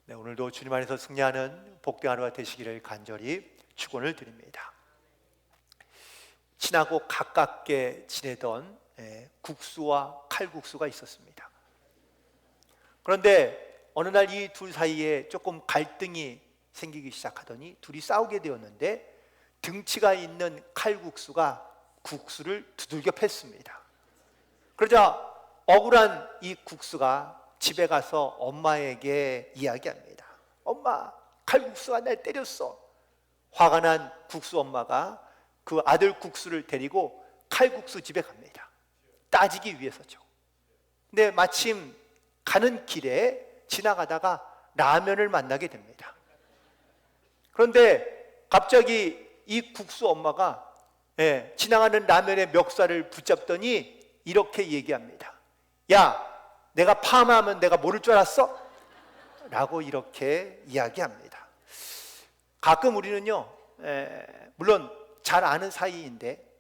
네, 오늘도 주님 안에서 승리하는 복된 하루가 되시기를 간절히 축원을 드립니다. 친하고 가깝게 지내던 국수와 칼국수가 있었습니다. 그런데 어느 날 이 둘 사이에 조금 갈등이 생기기 시작하더니 둘이 싸우게 되었는데, 등치가 있는 칼국수가 국수를 두들겨 팼습니다. 그러자 억울한 이 국수가 집에 가서 엄마에게 이야기합니다. 엄마, 칼국수가 날 때렸어. 화가 난 국수 엄마가 그 아들 국수를 데리고 칼국수 집에 갑니다. 따지기 위해서죠. 근데 마침 가는 길에 지나가다가 라면을 만나게 됩니다. 그런데 갑자기 이 국수 엄마가 지나가는 라면의 멱살을 붙잡더니 이렇게 얘기합니다. 야, 내가 파마하면 내가 모를 줄 알았어? 라고 이렇게 이야기합니다. 가끔 우리는요, 물론 잘 아는 사이인데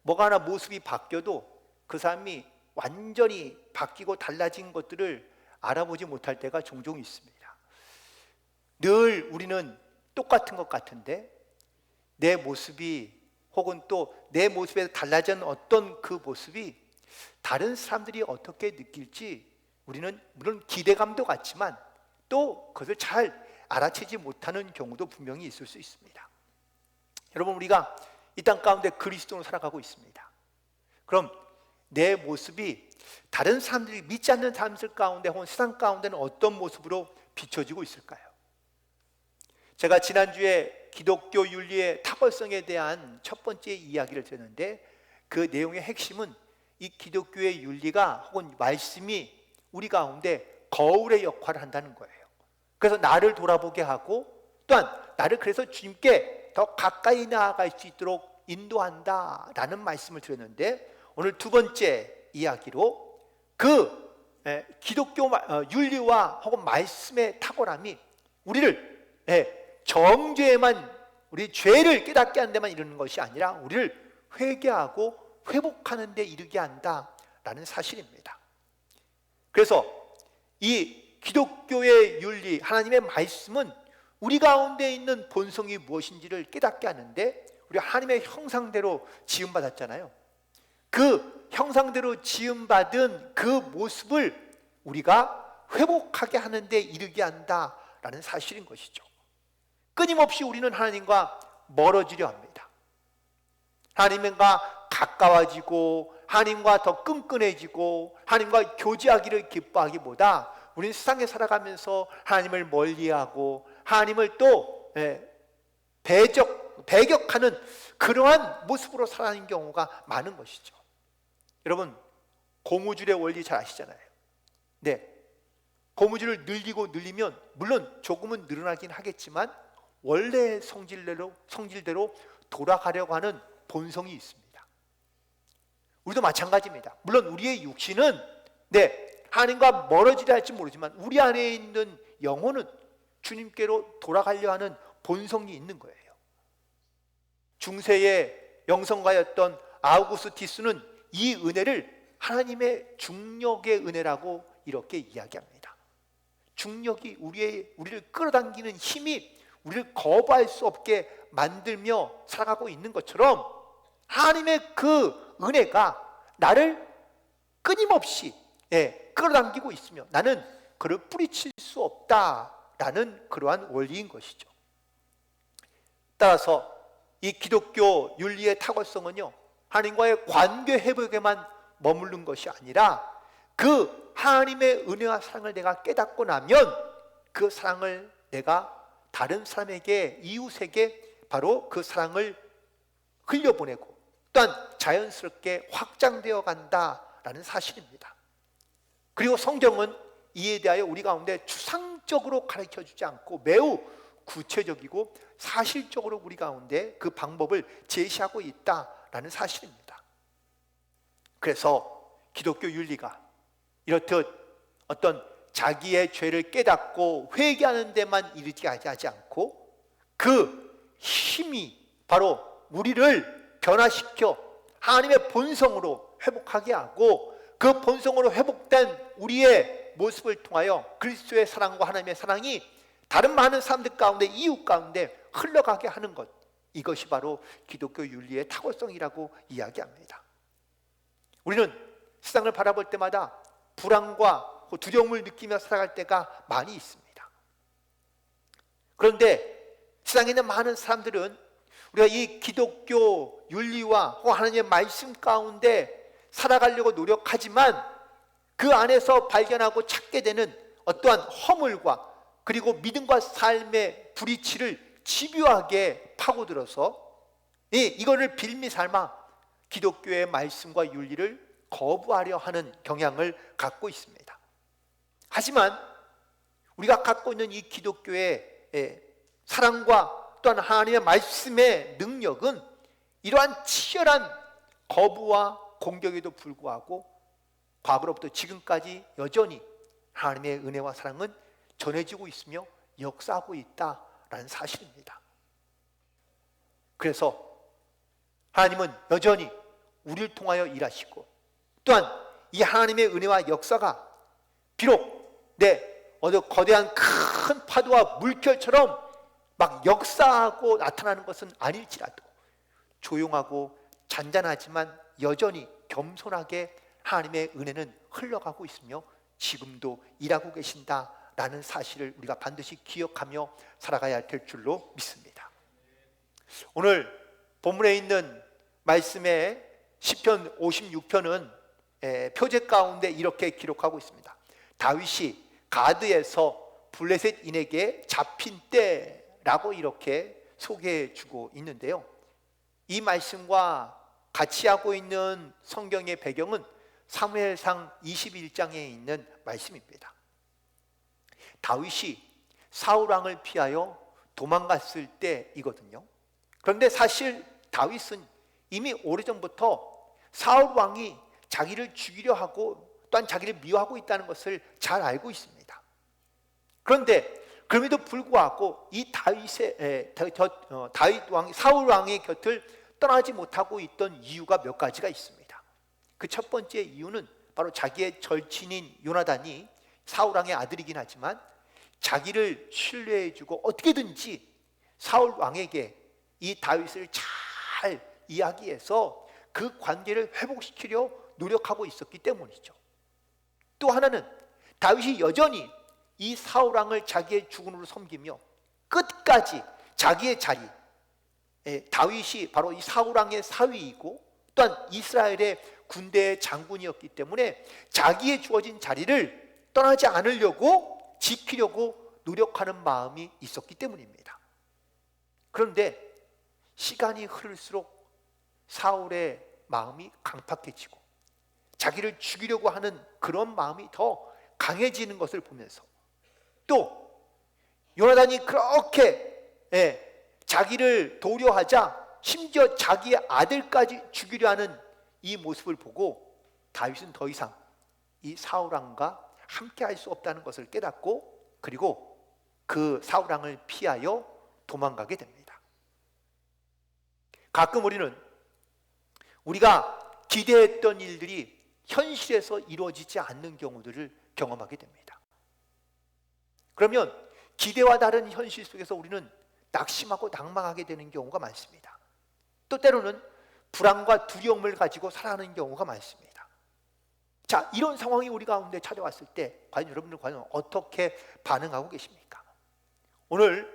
뭐가 하나 모습이 바뀌어도 그 사람이 완전히 바뀌고 달라진 것들을 알아보지 못할 때가 종종 있습니다. 늘 우리는 똑같은 것 같은데 내 모습이, 혹은 또 내 모습에서 달라진 어떤 그 모습이 다른 사람들이 어떻게 느낄지 우리는 물론 기대감도 같지만 또 그것을 잘 알아채지 못하는 경우도 분명히 있을 수 있습니다. 여러분, 우리가 이 땅 가운데 그리스도로 살아가고 있습니다. 그럼 내 모습이 다른 사람들이 믿지 않는 사람들 가운데 혹은 세상 가운데는 어떤 모습으로 비춰지고 있을까요? 제가 지난주에 기독교 윤리의 탁월성에 대한 첫 번째 이야기를 드렸는데, 그 내용의 핵심은 이 기독교의 윤리가 혹은 말씀이 우리 가운데 거울의 역할을 한다는 거예요. 그래서 나를 돌아보게 하고 또한 나를 그래서 주님께 더 가까이 나아갈 수 있도록 인도한다라는 말씀을 드렸는데, 오늘 두 번째 이야기로 그 기독교 윤리와 혹은 말씀의 탁월함이 우리를 정죄에만, 우리 죄를 깨닫게 하는 데만 이르는 것이 아니라 우리를 회개하고 회복하는 데 이르게 한다라는 사실입니다. 그래서 이 기독교의 윤리, 하나님의 말씀은 우리 가운데 있는 본성이 무엇인지를 깨닫게 하는데, 우리 하나님의 형상대로 지음받았잖아요. 그 형상대로 지음받은 그 모습을 우리가 회복하게 하는 데 이르게 한다라는 사실인 것이죠. 끊임없이 우리는 하나님과 멀어지려 합니다. 하나님과 가까워지고 하나님과 더 끈끈해지고 하나님과 교제하기를 기뻐하기보다 우리는 세상에 살아가면서 하나님을 멀리하고 하나님을 또 배격하는 그러한 모습으로 살아가는 경우가 많은 것이죠. 여러분, 고무줄의 원리 잘 아시잖아요. 네, 고무줄을 늘리면 물론 조금은 늘어나긴 하겠지만 원래의 성질대로 돌아가려고 하는 본성이 있습니다. 우리도 마찬가지입니다. 물론 우리의 육신은 하나님과 멀어지려 할지 모르지만 우리 안에 있는 영혼은 주님께로 돌아가려 하는 본성이 있는 거예요. 중세의 영성가였던 아우구스티스는 이 은혜를 하나님의 중력의 은혜라고 이렇게 이야기합니다. 중력이 우리를 끌어당기는 힘이 우리를 거부할 수 없게 만들며 살아가고 있는 것처럼 하나님의 그 은혜가 나를 끊임없이 끌어당기고 있으며 나는 그를 뿌리칠 수 없다라는 그러한 원리인 것이죠. 따라서 이 기독교 윤리의 탁월성은요, 하나님과의 관계 회복에만 머무른 것이 아니라 그 하나님의 은혜와 사랑을 내가 깨닫고 나면 그 사랑을 내가 다른 사람에게, 이웃에게 바로 그 사랑을 흘려보내고 또한 자연스럽게 확장되어 간다라는 사실입니다. 그리고 성경은 이에 대하여 우리 가운데 추상적으로 가르쳐주지 않고 매우 구체적이고 사실적으로 우리 가운데 그 방법을 제시하고 있다라는 사실입니다. 그래서 기독교 윤리가 이렇듯 어떤 자기의 죄를 깨닫고 회개하는 데만 이르지 하지 않고 그 힘이 바로 우리를 변화시켜 하나님의 본성으로 회복하게 하고 그 본성으로 회복된 우리의 모습을 통하여 그리스도의 사랑과 하나님의 사랑이 다른 많은 사람들 가운데, 이웃 가운데 흘러가게 하는 것, 이것이 바로 기독교 윤리의 탁월성이라고 이야기합니다. 우리는 세상을 바라볼 때마다 불안과 두려움을 느끼며 살아갈 때가 많이 있습니다. 그런데 세상에 있는 많은 사람들은 우리가 이 기독교 윤리와 하나님의 말씀 가운데 살아가려고 노력하지만 그 안에서 발견하고 찾게 되는 어떠한 허물과 그리고 믿음과 삶의 불이치를 집요하게 파고들어서 이거를 빌미 삼아 기독교의 말씀과 윤리를 거부하려 하는 경향을 갖고 있습니다. 하지만 우리가 갖고 있는 이 기독교의 사랑과 또한 하나님의 말씀의 능력은 이러한 치열한 거부와 공격에도 불구하고 과거로부터 지금까지 여전히 하나님의 은혜와 사랑은 전해지고 있으며 역사하고 있다라는 사실입니다. 그래서 하나님은 여전히 우리를 통하여 일하시고 또한 이 하나님의 은혜와 역사가 비록 어느 거대한 큰 파도와 물결처럼 막 역사하고 나타나는 것은 아닐지라도 조용하고 잔잔하지만 여전히 겸손하게 하나님의 은혜는 흘러가고 있으며 지금도 일하고 계신다라는 사실을 우리가 반드시 기억하며 살아가야 될 줄로 믿습니다. 오늘 본문에 있는 말씀의 시편 56편은 표제 가운데 이렇게 기록하고 있습니다. 다윗이 가드에서 블레셋인에게 잡힌 때라고 이렇게 소개해 주고 있는데요, 이 말씀과 같이 하고 있는 성경의 배경은 사무엘상 21장에 있는 말씀입니다. 다윗이 사울 왕을 피하여 도망갔을 때이거든요. 그런데 사실 다윗은 이미 오래전부터 사울 왕이 자기를 죽이려 하고 또한 자기를 미워하고 있다는 것을 잘 알고 있습니다. 그런데 그럼에도 불구하고 이 다윗 왕, 사울 왕의 곁을 떠나지 못하고 있던 이유가 몇 가지가 있습니다. 그 첫 번째 이유는 바로 자기의 절친인 요나단이 사울 왕의 아들이긴 하지만 자기를 신뢰해주고 어떻게든지 사울 왕에게 이 다윗을 잘 이야기해서 그 관계를 회복시키려 노력하고 있었기 때문이죠. 또 하나는 다윗이 여전히 이 사울 왕을 자기의 주군으로 섬기며 끝까지 자기의 자리, 다윗이 바로 이 사울 왕의 사위이고 또한 이스라엘의 군대의 장군이었기 때문에 자기의 주어진 자리를 떠나지 않으려고 지키려고 노력하는 마음이 있었기 때문입니다. 그런데 시간이 흐를수록 사울의 마음이 강팍해지고 자기를 죽이려고 하는 그런 마음이 더 강해지는 것을 보면서 또 요나단이 그렇게 자기를 도려하자 심지어 자기의 아들까지 죽이려 하는 이 모습을 보고 다윗은 더 이상 이 사울 왕과 함께 할 수 없다는 것을 깨닫고 그리고 그 사울 왕을 피하여 도망가게 됩니다. 가끔 우리는 우리가 기대했던 일들이 현실에서 이루어지지 않는 경우들을 경험하게 됩니다. 그러면 기대와 다른 현실 속에서 우리는 낙심하고 낭망하게 되는 경우가 많습니다. 또 때로는 불안과 두려움을 가지고 살아가는 경우가 많습니다. 자, 이런 상황이 우리 가운데 찾아왔을 때 과연 여러분들 과연 어떻게 반응하고 계십니까? 오늘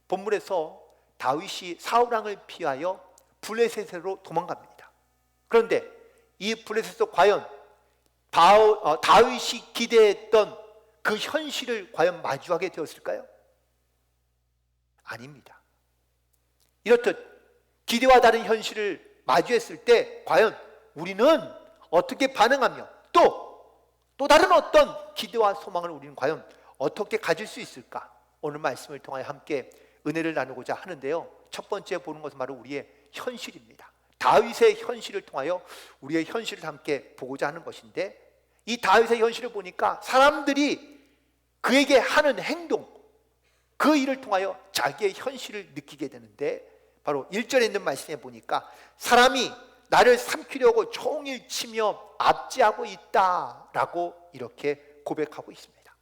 본문에서 다윗이 사울 왕을 피하여 블레셋으로 도망갑니다. 그런데 이 블레셋에서 과연 다윗이 기대했던 그 현실을 과연 마주하게 되었을까요? 아닙니다. 이렇듯 기대와 다른 현실을 마주했을 때 과연 우리는 어떻게 반응하며 또 다른 어떤 기대와 소망을 우리는 과연 어떻게 가질 수 있을까? 오늘 말씀을 통하여 함께 은혜를 나누고자 하는데요, 첫 번째 보는 것은 바로 우리의 현실입니다. 다윗의 현실을 통하여 우리의 현실을 함께 보고자 하는 것인데, 이 다윗의 현실을 보니까 사람들이 그에게 하는 행동, 그 일을 통하여 자기의 현실을 느끼게 되는데, 바로 1절에 있는 말씀에 보니까 사람이 나를 삼키려고 종일 치며 압제하고 있다라고 이렇게 고백하고 있습니다.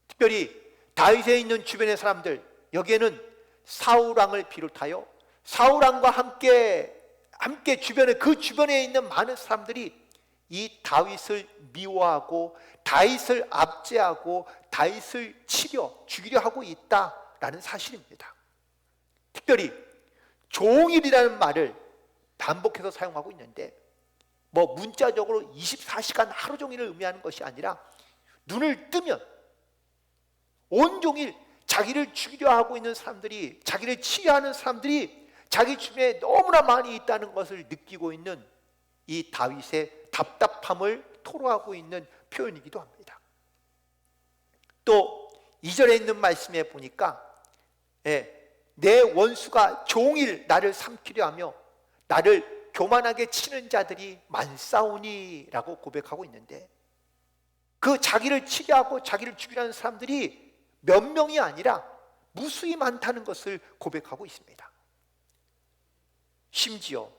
특별히 다윗에 있는 주변의 사람들, 여기에는 사울 왕을 비롯하여 사울 왕과 함께 주변에, 그 주변에 있는 많은 사람들이 이 다윗을 미워하고 다윗을 압제하고 다윗을 죽이려 하고 있다라는 사실입니다. 특별히 종일이라는 말을 반복해서 사용하고 있는데, 뭐 문자적으로 24시간 하루 종일을 의미하는 것이 아니라 눈을 뜨면 온종일 자기를 죽이려 하고 있는 사람들이, 자기를 치려하는 사람들이 자기 주변에 너무나 많이 있다는 것을 느끼고 있는 이 다윗의 답답함을 토로하고 있는 표현이기도 합니다. 또 2절에 있는 말씀에 보니까 내 원수가 종일 나를 삼키려 하며 나를 교만하게 치는 자들이 많사오니 라고 고백하고 있는데, 그 자기를 치려 하고 자기를 죽이려는 사람들이 몇 명이 아니라 무수히 많다는 것을 고백하고 있습니다. 심지어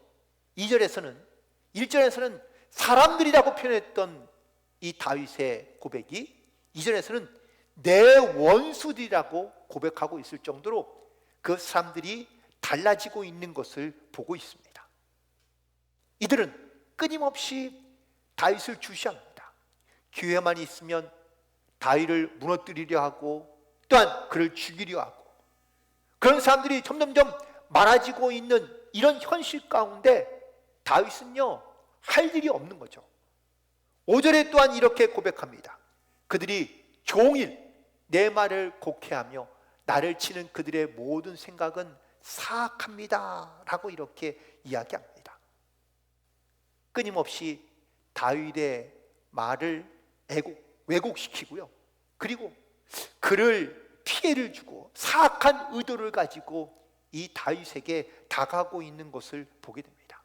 1절에서는 사람들이라고 표현했던 이 다윗의 고백이 2절에서는 내 원수들이라고 고백하고 있을 정도로 그 사람들이 달라지고 있는 것을 보고 있습니다. 이들은 끊임없이 다윗을 주시합니다. 기회만 있으면 다윗을 무너뜨리려 하고 또한 그를 죽이려 하고, 그런 사람들이 점점점 많아지고 있는 이런 현실 가운데 다윗은요 할 일이 없는 거죠. 5절에 또한 이렇게 고백합니다. 그들이 종일 내 말을 곡해하며 나를 치는 그들의 모든 생각은 사악합니다 라고 이렇게 이야기합니다. 끊임없이 다윗의 말을 왜곡시키고요, 그리고 그를 피해를 주고 사악한 의도를 가지고 이 다윗에게 다가가고 있는 것을 보게 됩니다.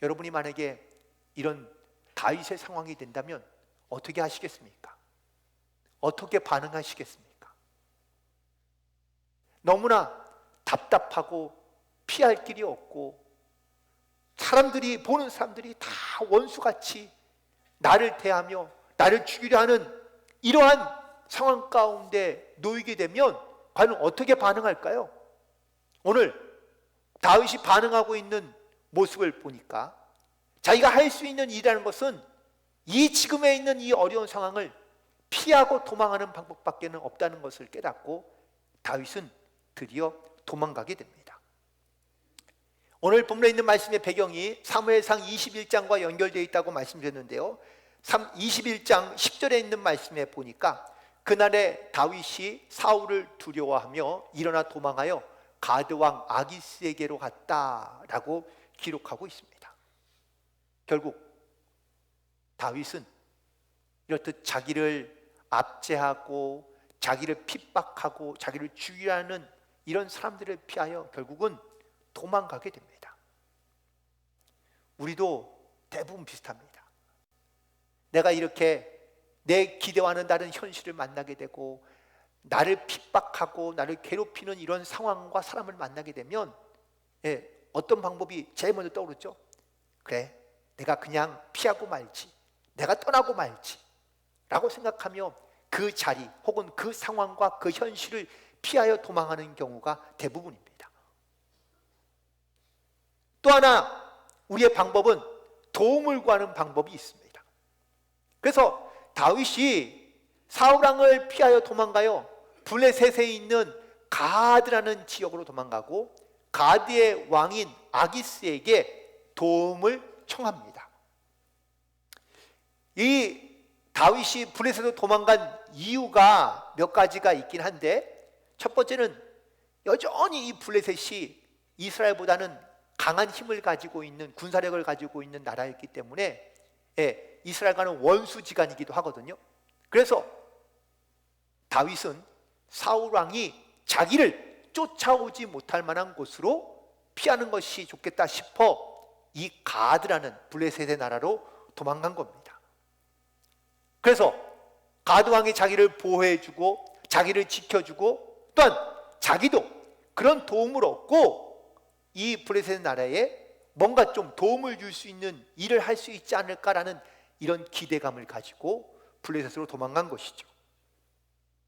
여러분이 만약에 이런 다윗의 상황이 된다면 어떻게 하시겠습니까? 어떻게 반응하시겠습니까? 너무나 답답하고 피할 길이 없고, 보는 사람들이 다 원수같이 나를 대하며 나를 죽이려 하는 이러한 상황 가운데 놓이게 되면 과연 어떻게 반응할까요? 오늘 다윗이 반응하고 있는 모습을 보니까 자기가 할 수 있는 일이라는 것은 이 지금에 있는 이 어려운 상황을 피하고 도망하는 방법밖에 없다는 것을 깨닫고 다윗은 드디어 도망가게 됩니다. 오늘 본문에 있는 말씀의 배경이 사무엘상 21장과 연결되어 있다고 말씀드렸는데요, 21장 10절에 있는 말씀에 보니까 그날에 다윗이 사울을 두려워하며 일어나 도망하여 가드왕 아기스에게로 갔다라고 기록하고 있습니다. 결국 다윗은 이렇듯 자기를 압제하고 자기를 핍박하고 자기를 죽이려는 이런 사람들을 피하여 결국은 도망가게 됩니다. 우리도 대부분 비슷합니다. 내가 이렇게 내 기대와는 다른 현실을 만나게 되고 나를 핍박하고 나를 괴롭히는 이런 상황과 사람을 만나게 되면 어떤 방법이 제일 먼저 떠오르죠? 그래, 내가 그냥 피하고 말지, 내가 떠나고 말지 라고 생각하며 그 자리 혹은 그 상황과 그 현실을 피하여 도망하는 경우가 대부분입니다. 또 하나 우리의 방법은 도움을 구하는 방법이 있습니다. 그래서 다윗이 사울 왕을 피하여 도망가요 블레셋에 있는 가드라는 지역으로 도망가고 가드의 왕인 아기스에게 도움을 청합니다. 이 다윗이 블레셋으로 도망간 이유가 몇 가지가 있긴 한데, 첫 번째는 여전히 이 블레셋이 이스라엘보다는 강한 힘을 가지고 있는, 군사력을 가지고 있는 나라였기 때문에 이스라엘과는 원수지간이기도 하거든요. 그래서 다윗은 사울 왕이 자기를 쫓아오지 못할 만한 곳으로 피하는 것이 좋겠다 싶어 이 가드라는 블레셋의 나라로 도망간 겁니다. 그래서 가드 왕이 자기를 보호해주고 자기를 지켜주고 또한 자기도 그런 도움을 얻고 이 블레셋 나라에 뭔가 좀 도움을 줄 수 있는 일을 할 수 있지 않을까라는 이런 기대감을 가지고 블레셋으로 도망간 것이죠.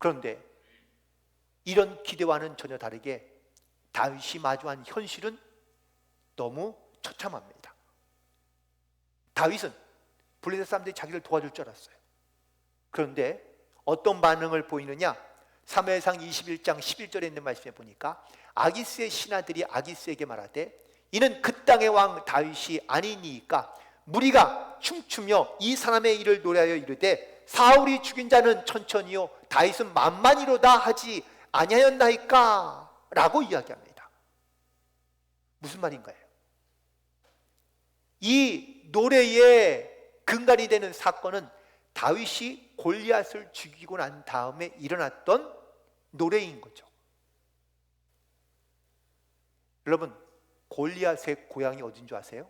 그런데 이런 기대와는 전혀 다르게 다윗이 마주한 현실은 너무 처참합니다. 다윗은 블레셋 사람들이 자기를 도와줄 줄 알았어요. 그런데 어떤 반응을 보이느냐? 사무엘상 21장 11절에 있는 말씀에 보니까 아기스의 신하들이 아기스에게 말하되 이는 그 땅의 왕 다윗이 아니니까 무리가 춤추며 이 사람의 일을 노래하여 이르되 사울이 죽인 자는 천천히요 다윗은 만만이로다 하지 아니하였나이까? 라고 이야기합니다. 무슨 말인가요? 이 노래의 근간이 되는 사건은 다윗이 골리앗을 죽이고 난 다음에 일어났던 노래인 거죠. 여러분, 골리앗의 고향이 어딘 줄 아세요?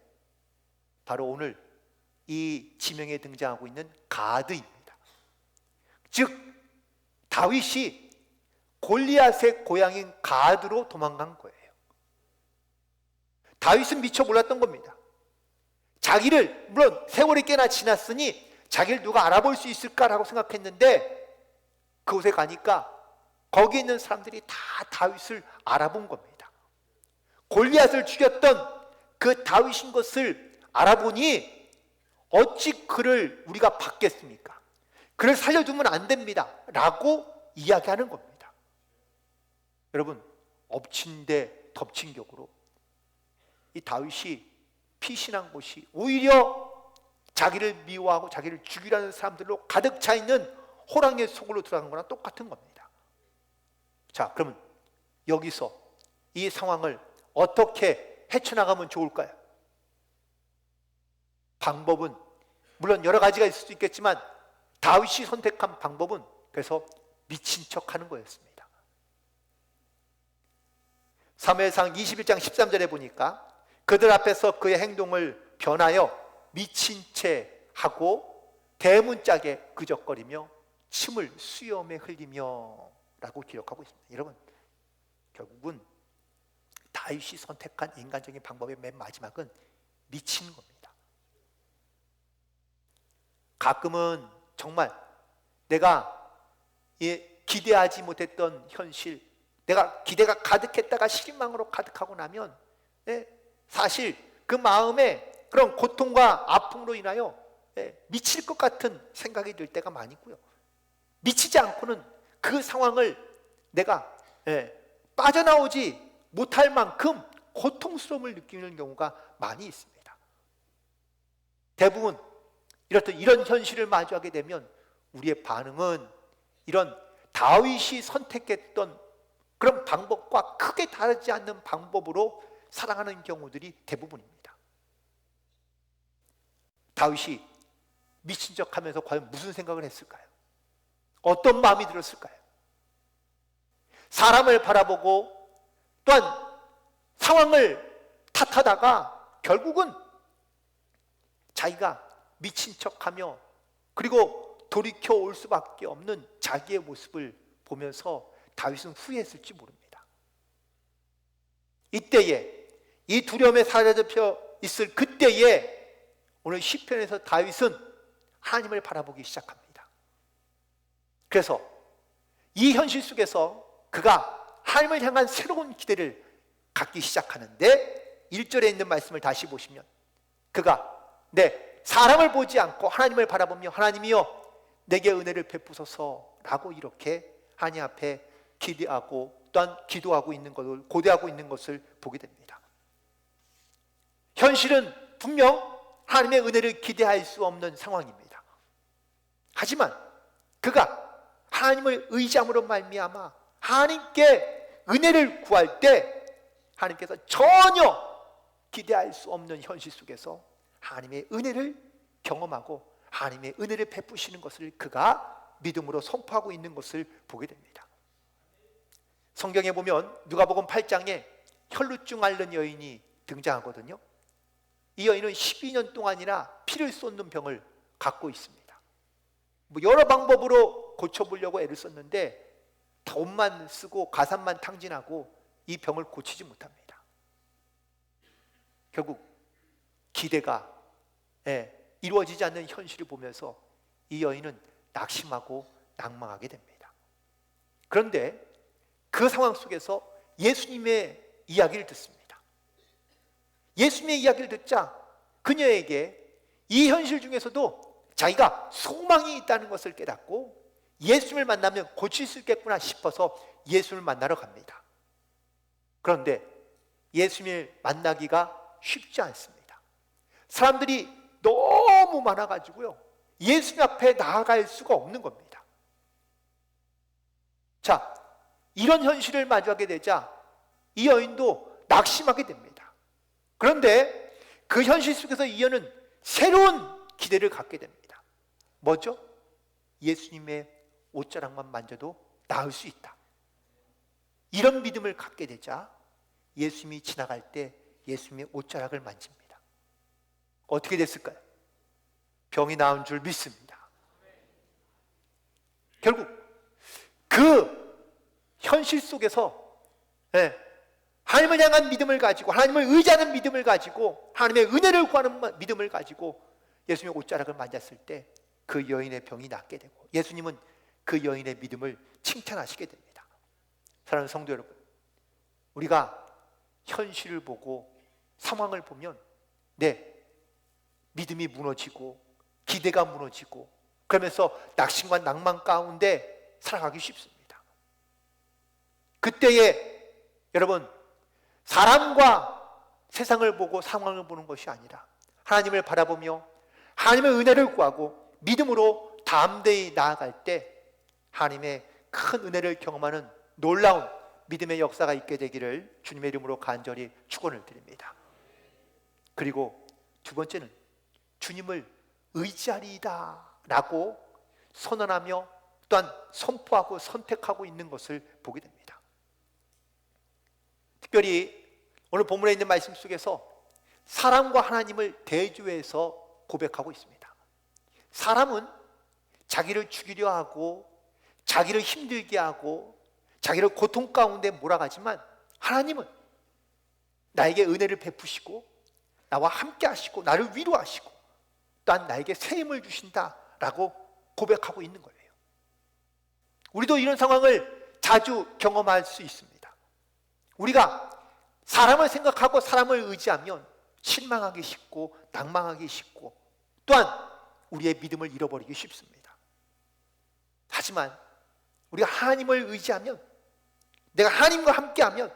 바로 오늘 이 지명에 등장하고 있는 가드입니다. 즉 다윗이 골리앗의 고향인 가드로 도망간 거예요. 다윗은 미처 몰랐던 겁니다. 자기를, 물론 세월이 꽤나 지났으니 자기를 누가 알아볼 수 있을까라고 생각했는데 그곳에 가니까 거기 있는 사람들이 다 다윗을 알아본 겁니다. 골리앗을 죽였던 그 다윗인 것을 알아보니 어찌 그를 우리가 받겠습니까? 그를 살려두면 안 됩니다 라고 이야기하는 겁니다. 여러분, 엎친 데 덮친 격으로 이 다윗이 피신한 곳이 오히려 자기를 미워하고 자기를 죽이라는 사람들로 가득 차 있는 호랑이의 속으로 들어간 거랑 똑같은 겁니다. 자, 그러면 여기서 이 상황을 어떻게 헤쳐나가면 좋을까요? 방법은 물론 여러 가지가 있을 수 있겠지만 다윗이 선택한 방법은 그래서 미친 척하는 거였습니다. 사무엘상 21장 13절에 보니까 그들 앞에서 그의 행동을 변하여 미친 채 하고 대문짝에 그적거리며 침을 수염에 흘리며 라고 기록하고 있습니다. 여러분, 결국은 다윗이 선택한 인간적인 방법의 맨 마지막은 미친 겁니다. 가끔은 정말 내가 기대하지 못했던 현실, 내가 기대가 가득했다가 실망으로 가득하고 나면 사실 그 마음에 그런 고통과 아픔으로 인하여 미칠 것 같은 생각이 들 때가 많이 있고요. 미치지 않고는 그 상황을 내가 빠져나오지 못할 만큼 고통스러움을 느끼는 경우가 많이 있습니다. 대부분 이런 현실을 마주하게 되면 우리의 반응은 이런 다윗이 선택했던 그런 방법과 크게 다르지 않는 방법으로 살아가는 경우들이 대부분입니다. 다윗이 미친 척하면서 과연 무슨 생각을 했을까요? 어떤 마음이 들었을까요? 사람을 바라보고 또한 상황을 탓하다가 결국은 자기가 미친 척하며 그리고 돌이켜 올 수밖에 없는 자기의 모습을 보면서 다윗은 후회했을지 모릅니다. 이때에 이 두려움에 사로잡혀 있을 그때에 오늘 시편에서 다윗은 하나님을 바라보기 시작합니다. 그래서 이 현실 속에서 그가 하나님을 향한 새로운 기대를 갖기 시작하는데 1절에 있는 말씀을 다시 보시면 그가 사람을 보지 않고 하나님을 바라보며 하나님이여 내게 은혜를 베푸소서 라고 이렇게 하나님 앞에 기대하고 또한 기도하고 있는 것을 고대하고 있는 것을 보게 됩니다. 현실은 분명 하나님의 은혜를 기대할 수 없는 상황입니다. 하지만 그가 하나님을 의지함으로 말미암아 하나님께 은혜를 구할 때 하나님께서 전혀 기대할 수 없는 현실 속에서 하나님의 은혜를 경험하고 하나님의 은혜를 베푸시는 것을 그가 믿음으로 선포하고 있는 것을 보게 됩니다. 성경에 보면 누가복음 8장에 혈루증 앓는 여인이 등장하거든요. 이 여인은 12년 동안이나 피를 쏟는 병을 갖고 있습니다. 여러 방법으로 고쳐보려고 애를 썼는데 돈만 쓰고 가산만 탕진하고 이 병을 고치지 못합니다. 결국 기대가 이루어지지 않는 현실을 보면서 이 여인은 낙심하고 낭망하게 됩니다. 그런데 그 상황 속에서 예수님의 이야기를 듣습니다. 예수님의 이야기를 듣자 그녀에게 이 현실 중에서도 자기가 소망이 있다는 것을 깨닫고 예수님을 만나면 고칠 수 있겠구나 싶어서 예수님을 만나러 갑니다. 그런데 예수님을 만나기가 쉽지 않습니다. 사람들이 너무 많아가지고요, 예수님 앞에 나아갈 수가 없는 겁니다. 자, 이런 현실을 마주하게 되자 이 여인도 낙심하게 됩니다. 그런데 그 현실 속에서 이 여인은 새로운 기대를 갖게 됩니다. 뭐죠? 예수님의 옷자락만 만져도 나을 수 있다. 이런 믿음을 갖게 되자 예수님이 지나갈 때 예수님의 옷자락을 만집니다. 어떻게 됐을까요? 병이 나은 줄 믿습니다. 결국 그 현실 속에서 하나님을 향한 믿음을 가지고, 하나님을 의지하는 믿음을 가지고, 하나님의 은혜를 구하는 믿음을 가지고 예수님의 옷자락을 만졌을 때 그 여인의 병이 낫게 되고 예수님은 그 여인의 믿음을 칭찬하시게 됩니다. 사랑하는 성도 여러분, 우리가 현실을 보고 상황을 보면 믿음이 무너지고 기대가 무너지고 그러면서 낙심과 낭만 가운데 살아가기 쉽습니다. 그때에 여러분, 사람과 세상을 보고 상황을 보는 것이 아니라 하나님을 바라보며 하나님의 은혜를 구하고 믿음으로 담대히 나아갈 때 하나님의 큰 은혜를 경험하는 놀라운 믿음의 역사가 있게 되기를 주님의 이름으로 간절히 축원을 드립니다. 그리고 두 번째는 주님을 의지하리이다 라고 선언하며 또한 선포하고 선택하고 있는 것을 보게 됩니다. 특별히 오늘 본문에 있는 말씀 속에서 사람과 하나님을 대조해서 고백하고 있습니다. 사람은 자기를 죽이려 하고 자기를 힘들게 하고 자기를 고통 가운데 몰아가지만 하나님은 나에게 은혜를 베푸시고 나와 함께 하시고 나를 위로하시고 또한 나에게 새 힘을 주신다라고 고백하고 있는 거예요. 우리도 이런 상황을 자주 경험할 수 있습니다. 우리가 사람을 생각하고 사람을 의지하면 실망하기 쉽고 낭망하기 쉽고 또한 우리의 믿음을 잃어버리기 쉽습니다. 하지만 우리가 하나님을 의지하면, 내가 하나님과 함께하면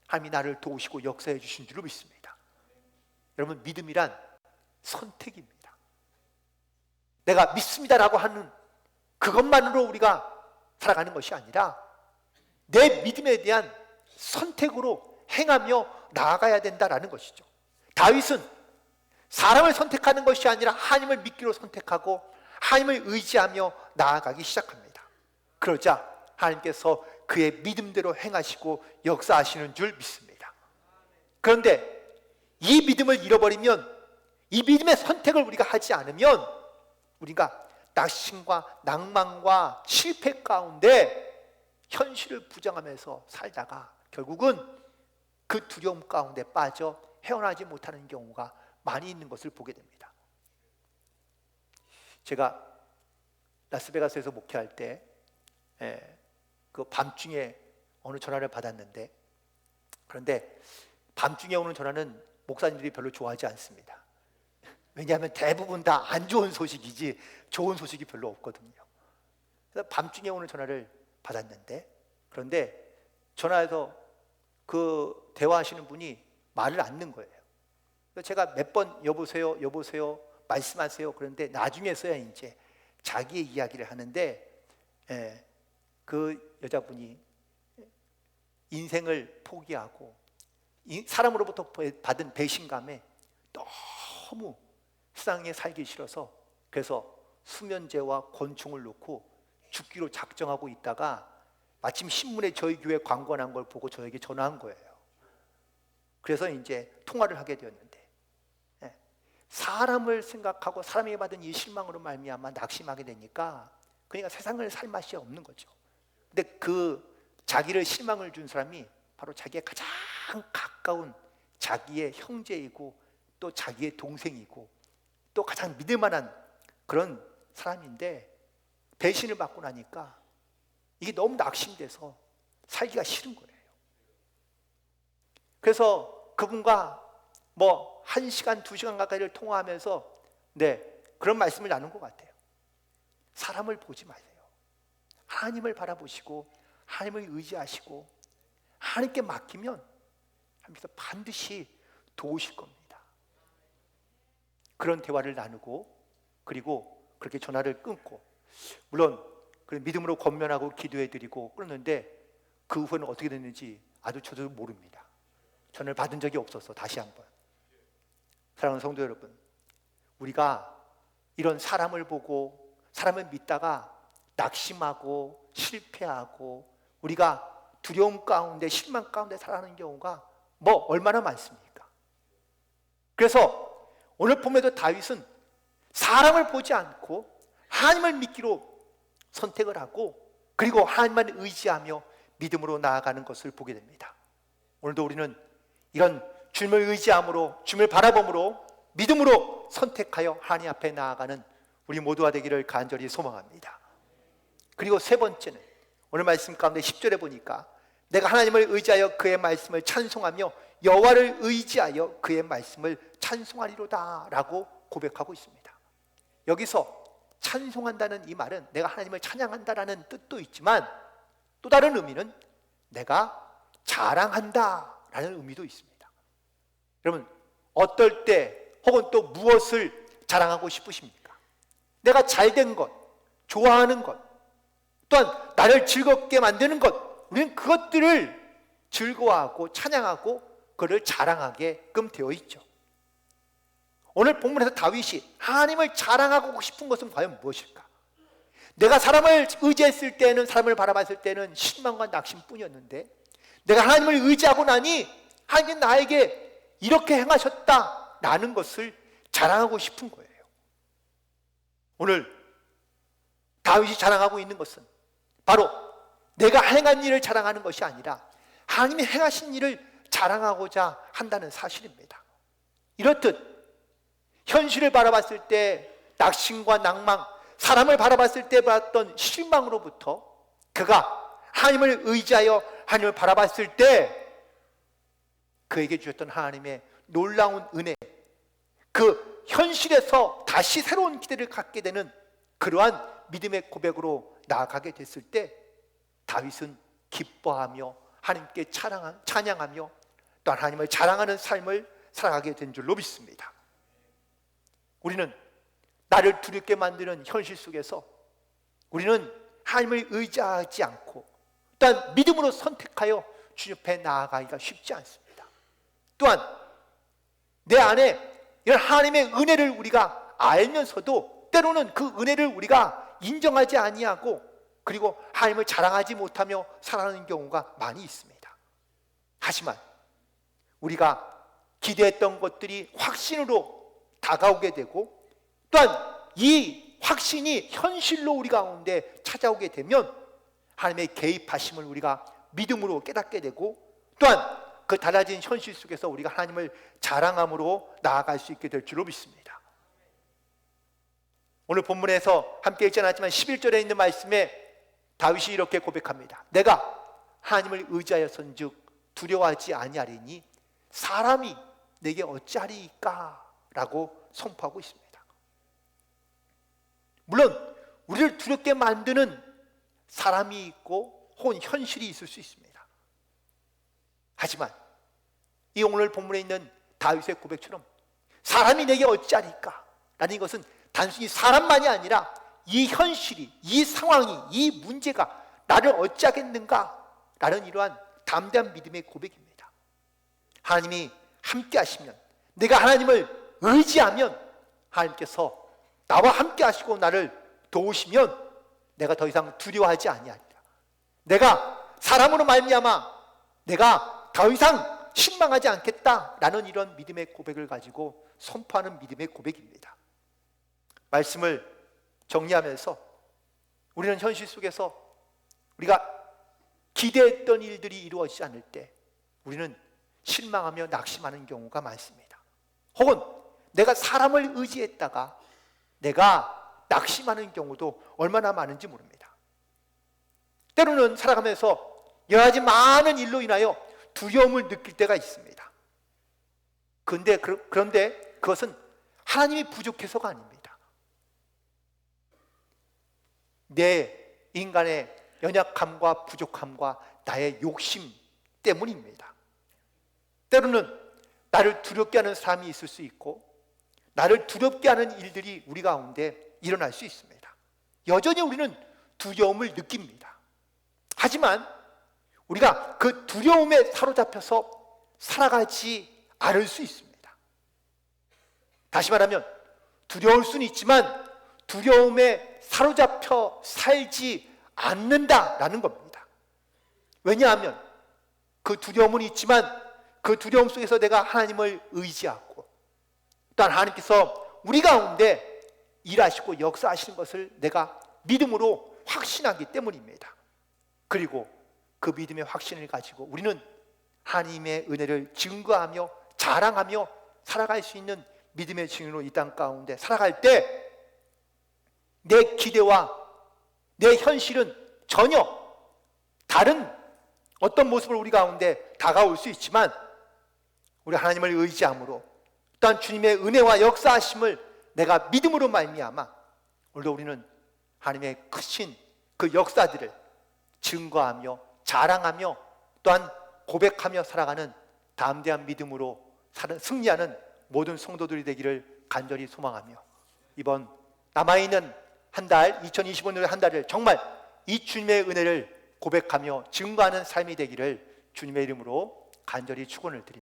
하나님이 나를 도우시고 역사해 주신 줄을 믿습니다. 여러분, 믿음이란 선택입니다. 내가 믿습니다라고 하는 그것만으로 우리가 살아가는 것이 아니라 내 믿음에 대한 선택으로 행하며 나아가야 된다라는 것이죠. 다윗은 사람을 선택하는 것이 아니라 하나님을 믿기로 선택하고 하나님을 의지하며 나아가기 시작합니다. 그러자 하나님께서 그의 믿음대로 행하시고 역사하시는 줄 믿습니다. 그런데 이 믿음을 잃어버리면, 이 믿음의 선택을 우리가 하지 않으면 우리가 낙심과 낭만과 실패 가운데 현실을 부정하면서 살다가 결국은 그 두려움 가운데 빠져 헤어나지 못하는 경우가 많이 있는 것을 보게 됩니다. 제가 라스베가스에서 목회할 때 그 밤중에 어느 전화를 받았는데, 그런데 밤중에 오는 전화는 목사님들이 별로 좋아하지 않습니다. 왜냐하면 대부분 다 안 좋은 소식이지 좋은 소식이 별로 없거든요. 그래서 밤중에 오는 전화를 받았는데, 그런데 전화해서 그 대화하시는 분이 말을 않는 거예요. 그래서 제가 몇 번 여보세요, 여보세요, 말씀하세요. 그런데 나중에서야 이제 자기의 이야기를 하는데, 그 여자분이 인생을 포기하고 사람으로부터 받은 배신감에 너무 세상에 살기 싫어서 그래서 수면제와 권총을 놓고 죽기로 작정하고 있다가 마침 신문에 저희 교회 광고 난 걸 보고 저에게 전화한 거예요. 그래서 이제 통화를 하게 되었는데, 사람을 생각하고 사람에게 받은 이 실망으로 말미암아 낙심하게 되니까 그러니까 세상을 살 맛이 없는 거죠. 근데 그 자기를 실망을 준 사람이 바로 자기의 가장 가까운 자기의 형제이고 또 자기의 동생이고 또 가장 믿을 만한 그런 사람인데, 배신을 받고 나니까 이게 너무 낙심돼서 살기가 싫은 거예요. 그래서 그분과 뭐 1시간, 2시간 가까이를 통화하면서 그런 말씀을 나눈 것 같아요. 사람을 보지 마세요. 하나님을 바라보시고 하나님을 의지하시고 하나님께 맡기면 하나님께서 반드시 도우실 겁니다. 그런 대화를 나누고 그리고 그렇게 전화를 끊고, 물론 믿음으로 권면하고 기도해드리고 끊었는데 그 후에는 어떻게 됐는지 아주 저도 모릅니다. 전화를 받은 적이 없어서 다시 한번. 사랑하는 성도 여러분, 우리가 이런 사람을 보고 사람을 믿다가 낙심하고 실패하고 우리가 두려움 가운데 실망 가운데 살아가는 경우가 얼마나 많습니까? 그래서 오늘 본문에도 다윗은 사람을 보지 않고 하나님을 믿기로 선택을 하고 그리고 하나님만 의지하며 믿음으로 나아가는 것을 보게 됩니다. 오늘도 우리는 이런 주님을 의지함으로 주님을 바라봄으로 믿음으로 선택하여 하나님 앞에 나아가는 우리 모두가 되기를 간절히 소망합니다. 그리고 세 번째는 오늘 말씀 가운데 10절에 보니까 내가 하나님을 의지하여 그의 말씀을 찬송하며 여호와를 의지하여 그의 말씀을 찬송하리로다 라고 고백하고 있습니다. 여기서 찬송한다는 이 말은 내가 하나님을 찬양한다라는 뜻도 있지만 또 다른 의미는 내가 자랑한다라는 의미도 있습니다. 여러분, 어떨 때 혹은 또 무엇을 자랑하고 싶으십니까? 내가 잘된 것, 좋아하는 것, 또한 나를 즐겁게 만드는 것, 우리는 그것들을 즐거워하고 찬양하고 그를 자랑하게끔 되어 있죠. 오늘 본문에서 다윗이 하나님을 자랑하고 싶은 것은 과연 무엇일까? 내가 사람을 의지했을 때는, 사람을 바라봤을 때는 실망과 낙심뿐이었는데 내가 하나님을 의지하고 나니 하나님 나에게 이렇게 행하셨다라는 것을 자랑하고 싶은 거예요. 오늘 다윗이 자랑하고 있는 것은 바로 내가 행한 일을 자랑하는 것이 아니라 하나님이 행하신 일을 자랑하고자 한다는 사실입니다. 이렇듯 현실을 바라봤을 때 낙심과 낭망, 사람을 바라봤을 때 받았던 실망으로부터 그가 하나님을 의지하여 하나님을 바라봤을 때 그에게 주셨던 하나님의 놀라운 은혜, 그 현실에서 다시 새로운 기대를 갖게 되는 그러한 믿음의 고백으로 나아가게 됐을 때 다윗은 기뻐하며 하나님께 찬양하며 또 하나님을 자랑하는 삶을 살아가게 된 줄로 믿습니다. 우리는 나를 두렵게 만드는 현실 속에서 우리는 하나님을 의지하지 않고 또한 믿음으로 선택하여 주님 앞에 나아가기가 쉽지 않습니다. 또한 내 안에 이런 하나님의 은혜를 우리가 알면서도 때로는 그 은혜를 우리가 인정하지 아니하고 그리고 하나님을 자랑하지 못하며 살아가는 경우가 많이 있습니다. 하지만 우리가 기대했던 것들이 확신으로 다가오게 되고 또한 이 확신이 현실로 우리 가운데 찾아오게 되면 하나님의 개입하심을 우리가 믿음으로 깨닫게 되고 또한 그 달라진 현실 속에서 우리가 하나님을 자랑함으로 나아갈 수 있게 될 줄로 믿습니다. 오늘 본문에서 함께 읽지 않았지만 11절에 있는 말씀에 다윗이 이렇게 고백합니다. 내가 하나님을 의지하였은즉 두려워하지 아니하리니 사람이 내게 어찌하리이까 라고 선포하고 있습니다. 물론 우리를 두렵게 만드는 사람이 있고 혹은 현실이 있을 수 있습니다. 하지만 이 오늘 본문에 있는 다윗의 고백처럼 사람이 내게 어찌하리까 라는 것은 단순히 사람만이 아니라 이 현실이, 이 상황이, 이 문제가 나를 어찌하겠는가 라는 이러한 담대한 믿음의 고백입니다. 하나님이 함께 하시면, 내가 하나님을 의지하면 하나님께서 나와 함께 하시고 나를 도우시면 내가 더 이상 두려워하지 아니하리라. 내가 사람으로 말미암아 내가 더 이상 실망하지 않겠다라는 이런 믿음의 고백을 가지고 선포하는 믿음의 고백입니다. 말씀을 정리하면서 우리는 현실 속에서 우리가 기대했던 일들이 이루어지지 않을 때 우리는 실망하며 낙심하는 경우가 많습니다. 혹은 내가 사람을 의지했다가 내가 낙심하는 경우도 얼마나 많은지 모릅니다. 때로는 살아가면서 여러 가지 많은 일로 인하여 두려움을 느낄 때가 있습니다. 그런데 그것은 하나님이 부족해서가 아닙니다. 내 인간의 연약함과 부족함과 나의 욕심 때문입니다. 때로는 나를 두렵게 하는 사람이 있을 수 있고 나를 두렵게 하는 일들이 우리 가운데 일어날 수 있습니다. 여전히 우리는 두려움을 느낍니다. 하지만 우리가 그 두려움에 사로잡혀서 살아가지 않을 수 있습니다. 다시 말하면 두려울 수는 있지만 두려움에 사로잡혀 살지 않는다라는 겁니다. 왜냐하면 그 두려움은 있지만 그 두려움 속에서 내가 하나님을 의지하고 또한 하나님께서 우리 가운데 일하시고 역사하시는 것을 내가 믿음으로 확신하기 때문입니다. 그리고 그 믿음의 확신을 가지고 우리는 하나님의 은혜를 증거하며 자랑하며 살아갈 수 있는 믿음의 증인으로 이 땅 가운데 살아갈 때 내 기대와 내 현실은 전혀 다른 어떤 모습을 우리 가운데 다가올 수 있지만 우리 하나님을 의지함으로 또한 주님의 은혜와 역사하심을 내가 믿음으로 말미암아 오늘도 우리는 하나님의 크신 그 역사들을 증거하며 자랑하며 또한 고백하며 살아가는 담대한 믿음으로 승리하는 모든 성도들이 되기를 간절히 소망하며 이번 남아있는 한 달, 2025년의 한 달을 정말 이 주님의 은혜를 고백하며 증거하는 삶이 되기를 주님의 이름으로 간절히 축원을 드립니다.